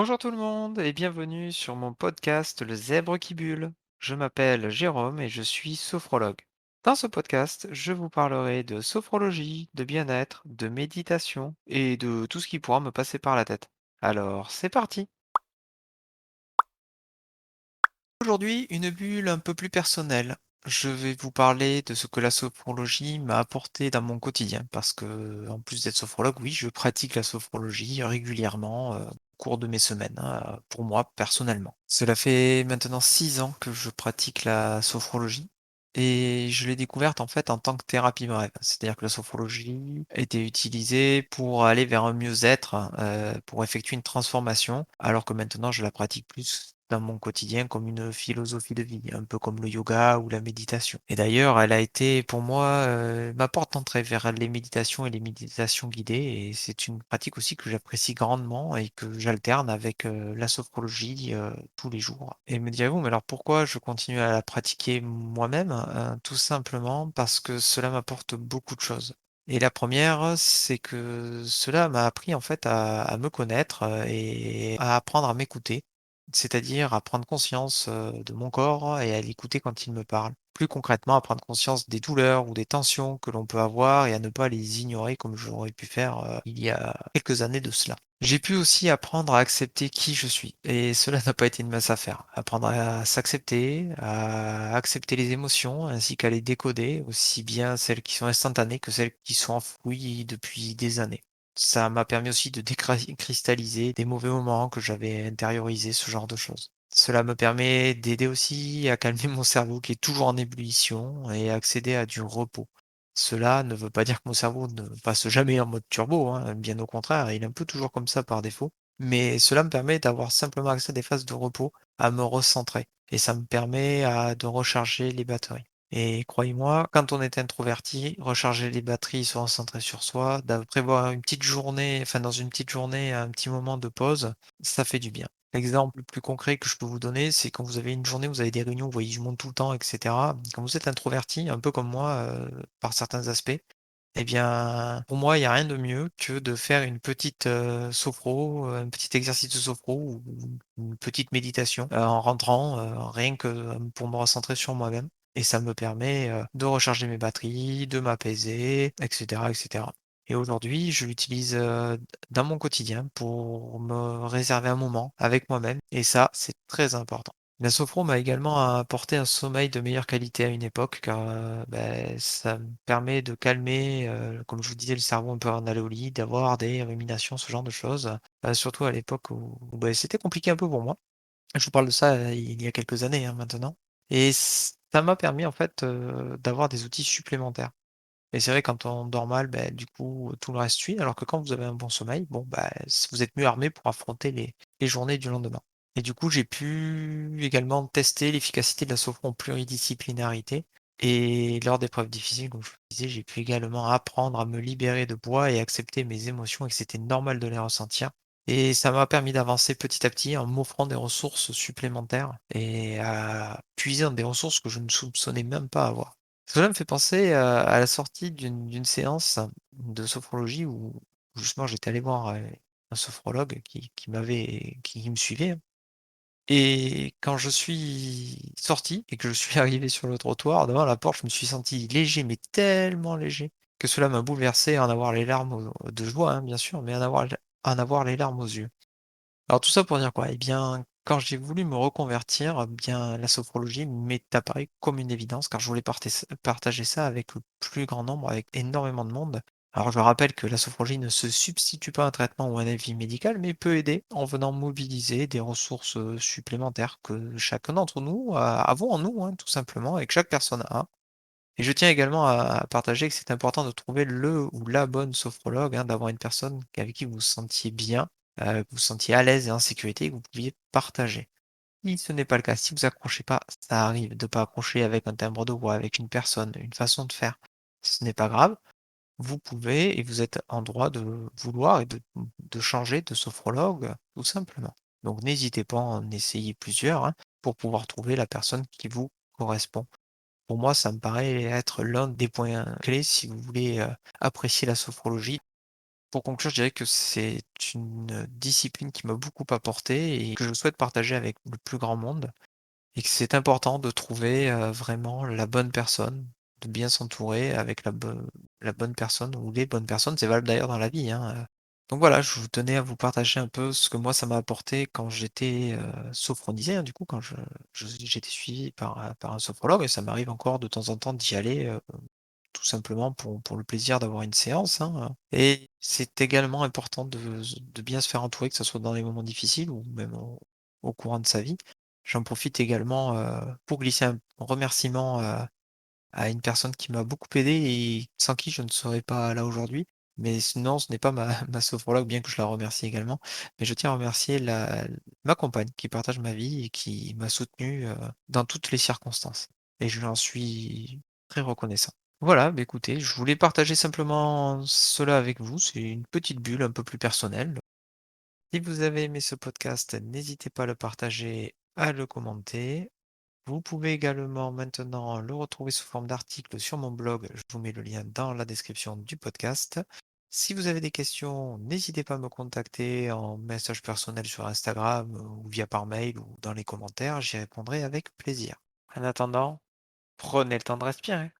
Bonjour tout le monde et bienvenue sur mon podcast Le Zèbre qui bulle. Je m'appelle Jérôme et je suis sophrologue. Dans ce podcast, je vous parlerai de sophrologie, de bien-être, de méditation et de tout ce qui pourra me passer par la tête. Alors, c'est parti! Aujourd'hui, une bulle un peu plus personnelle. Je vais vous parler de ce que la sophrologie m'a apporté dans mon quotidien, parce que, en plus d'être sophrologue, oui, je pratique la sophrologie régulièrement au cours de mes semaines, hein, pour moi personnellement. Cela fait maintenant 6 ans que je pratique la sophrologie et je l'ai découverte en fait en tant que thérapie brève. C'est-à-dire que la sophrologie était utilisée pour aller vers un mieux-être, pour effectuer une transformation, alors que maintenant je la pratique plus dans mon quotidien comme une philosophie de vie, un peu comme le yoga ou la méditation. Et d'ailleurs, elle a été pour moi, ma porte d'entrée vers les méditations et les méditations guidées et c'est une pratique aussi que j'apprécie grandement et que j'alterne avec, la sophrologie, tous les jours. Et me direz-vous: «Mais alors pourquoi je continue à la pratiquer moi-même?» Tout simplement parce que cela m'apporte beaucoup de choses. Et la première, c'est que cela m'a appris en fait à me connaître, et à apprendre à m'écouter. C'est-à-dire à prendre conscience, de mon corps et à l'écouter quand il me parle. Plus concrètement, à prendre conscience des douleurs ou des tensions que l'on peut avoir et à ne pas les ignorer comme j'aurais pu faire, il y a quelques années de cela. J'ai pu aussi apprendre à accepter qui je suis et cela n'a pas été une mince affaire. Apprendre à s'accepter, à accepter les émotions ainsi qu'à les décoder, aussi bien celles qui sont instantanées que celles qui sont enfouies depuis des années. Ça m'a permis aussi de cristalliser des mauvais moments que j'avais intériorisés, ce genre de choses. Cela me permet d'aider aussi à calmer mon cerveau qui est toujours en ébullition et à accéder à du repos. Cela ne veut pas dire que mon cerveau ne passe jamais en mode turbo, hein, bien au contraire, il est un peu toujours comme ça par défaut. Mais cela me permet d'avoir simplement accès à des phases de repos, à me recentrer. Et ça me permet de recharger les batteries. Et croyez-moi, quand on est introverti, recharger les batteries, se recentrer sur soi, prévoir une petite journée, enfin dans une petite journée, un petit moment de pause, ça fait du bien. L'exemple le plus concret que je peux vous donner, c'est quand vous avez une journée, vous avez des réunions, vous voyez du monde tout le temps, etc. Quand vous êtes introverti, un peu comme moi, par certains aspects, eh bien, pour moi, il n'y a rien de mieux que de faire une petite sophro, un petit exercice de sophro ou une petite méditation en rentrant, rien que pour me recentrer sur moi-même. Et ça me permet de recharger mes batteries, de m'apaiser, etc., etc. Et aujourd'hui, je l'utilise dans mon quotidien pour me réserver un moment avec moi-même. Et ça, c'est très important. La sophro m'a également apporté un sommeil de meilleure qualité à une époque car, ça me permet de calmer, comme je vous disais, le cerveau un peu avant d'aller au lit, d'avoir des ruminations, ce genre de choses. Surtout à l'époque où c'était compliqué un peu pour moi. Je vous parle de ça, il y a quelques années, hein, maintenant et ça m'a permis en fait, d'avoir des outils supplémentaires. Et c'est vrai quand on dort mal, du coup, tout le reste suit, alors que quand vous avez un bon sommeil, bon, vous êtes mieux armé pour affronter les journées du lendemain. Et du coup, j'ai pu également tester l'efficacité de la sophro en pluridisciplinarité et lors d'épreuves difficiles, comme je vous disais, j'ai pu également apprendre à me libérer de poids et accepter mes émotions et que c'était normal de les ressentir. Et ça m'a permis d'avancer petit à petit en m'offrant des ressources supplémentaires et à puiser dans des ressources que je ne soupçonnais même pas avoir. Cela me fait penser à la sortie d'une séance de sophrologie où justement j'étais allé voir, un sophrologue qui me suivait, hein, et quand je suis sorti et que je suis arrivé sur le trottoir, devant la porte, je me suis senti léger, mais tellement léger que cela m'a bouleversé à en avoir les larmes aux de joie, hein, bien sûr, mais à en avoir les larmes aux yeux. Alors tout ça pour dire quoi? Eh bien, quand j'ai voulu me reconvertir, bien la sophrologie m'est apparue comme une évidence car je voulais partager ça avec le plus grand nombre, avec énormément de monde. Alors je rappelle que la sophrologie ne se substitue pas à un traitement ou à un avis médical, mais peut aider en venant mobiliser des ressources supplémentaires que chacun d'entre nous avons en nous, hein, tout simplement, et que chaque personne a. Et je tiens également à partager que c'est important de trouver le ou la bonne sophrologue, hein, d'avoir une personne avec qui vous vous sentiez bien, que vous vous sentiez à l'aise et en sécurité et que vous pouviez partager. Si ce n'est pas le cas, si vous accrochez pas, ça arrive de pas accrocher avec un timbre de voix, avec une personne, une façon de faire. Ce n'est pas grave, vous pouvez et vous êtes en droit de vouloir et de changer de sophrologue, tout simplement. Donc n'hésitez pas à en essayer plusieurs, hein, pour pouvoir trouver la personne qui vous correspond. Pour moi, ça me paraît être l'un des points clés si vous voulez, apprécier la sophrologie. Pour conclure, je dirais que c'est une discipline qui m'a beaucoup apporté et que je souhaite partager avec le plus grand monde et que c'est important de trouver, vraiment la bonne personne, de bien s'entourer avec la bonne personne ou les bonnes personnes. C'est valable d'ailleurs dans la vie, hein. Donc voilà, je vous tenais à vous partager un peu ce que moi ça m'a apporté quand j'étais, sophronisé, hein, du coup, quand j'étais suivi par un sophrologue et ça m'arrive encore de temps en temps d'y aller, tout simplement pour le plaisir d'avoir une séance, hein, et c'est également important de bien se faire entourer, que ce soit dans les moments difficiles ou même au courant de sa vie. J'en profite également, pour glisser un remerciement, à une personne qui m'a beaucoup aidé et sans qui je ne serais pas là aujourd'hui. Mais sinon, ce n'est pas ma ma sophrologue, bien que je la remercie également. Mais je tiens à remercier ma compagne qui partage ma vie et qui m'a soutenu, dans toutes les circonstances et je lui en suis très reconnaissant. Voilà, bah, écoutez, je voulais partager simplement cela avec vous. C'est une petite bulle un peu plus personnelle. Si vous avez aimé ce podcast, n'hésitez pas à le partager, à le commenter. Vous pouvez également maintenant le retrouver sous forme d'article sur mon blog. Je vous mets le lien dans la description du podcast. Si vous avez des questions, n'hésitez pas à me contacter en message personnel sur Instagram ou via par mail ou dans les commentaires. J'y répondrai avec plaisir. En attendant, prenez le temps de respirer.